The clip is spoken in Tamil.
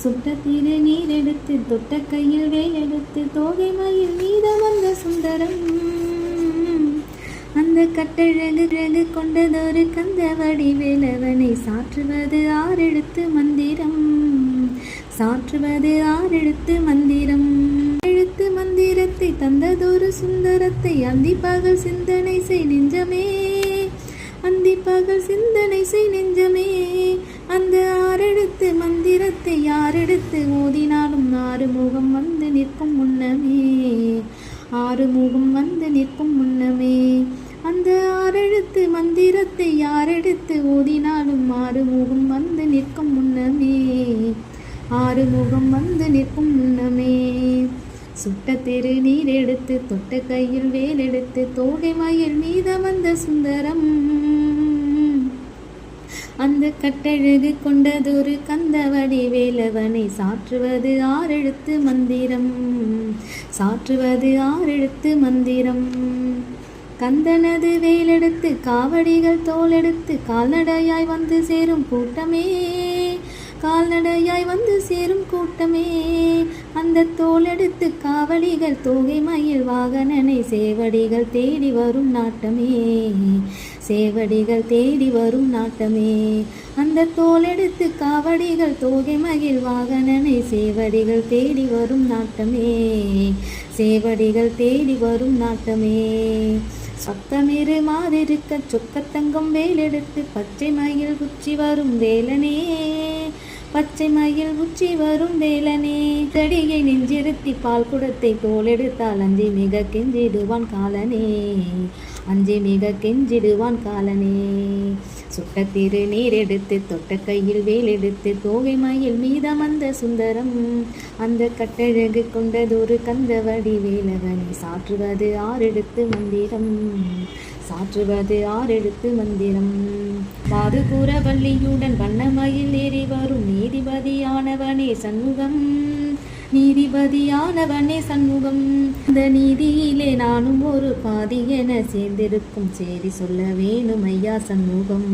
சுட்ட திரு நீரெடுத்து தொட்ட கையில் வேலெடுத்து தோகை மயில் மீதம் வந்த சுந்தரம் அந்த கட்டழகு கொண்டதொரு கந்த வடிவேலவனை சாற்றுவது ஆறெழுத்து மந்திரம் எழுத்து மந்திரத்தை தந்ததொரு சுந்தரத்தை அந்தி பகல் சிந்தனை செய் நெஞ்சமே அந்த ஆறெழுத்து மந்திரத்தை யாரெடுத்து ஓதினாலும் ஆறுமுகம் வந்து நிற்கும் முன்னமே அந்த ஆறெழுத்து மந்திரத்தை யாரெடுத்து ஓதினாலும் ஆறுமுகம் வந்து நிற்கும் முன்னமே சுட்ட திரு நீர் எடுத்து தொட்ட கையில் வேலெடுத்து தோகை மயில் மீதம் வந்த சுந்தரம் அந்த கட்டழகு கொண்டதொரு கந்த வடிவேலவனை சாற்றுவது ஆறெழுத்து மந்திரம் கந்தனது வேலெடுத்து காவடிகள் தோளெடுத்து கால்நடையாய் வந்து சேரும் கூட்டமே அந்த தோளெடுத்து காவடிகள் தோகை மயில் வாகனனை சேவடிகள் தேடி வரும் நாட்டமே அந்த தோளெடுத்து காவடிகள் தோகை மயில் வாகனனை சேவடிகள் தேடி வரும் நாட்டமே சத்தமிரு மாதிருக்க சொக்கத்தங்கம் வேலெடுத்து பச்சை மயில் உச்சி வரும் வேலனே தடியை நெஞ்சிருத்தி பால் குடத்தை தோளெடுத்தால் அஞ்சி மிக கெஞ்சிடுவான் காலனே சுட்ட திரு நீர் எடுத்து தொட்ட கையில் வேலெடுத்து தோகை மயில் மீதம் வந்த சுந்தரம் அந்த கட்டழகு கொண்டதொரு கந்த வடிவேலவனை சாற்றுவது ஆறெழுத்து மந்திரம் வாது கூற வள்ளியுடன் வண்ணமயில் ஏறி வரும் நீதிபதியானவனே சண்முகம் இந்த நீதியிலே நானும் ஒரு பாதி என சேர்ந்திருக்கும் செய்தி சொல்ல வேணும் ஐயா சண்முகம்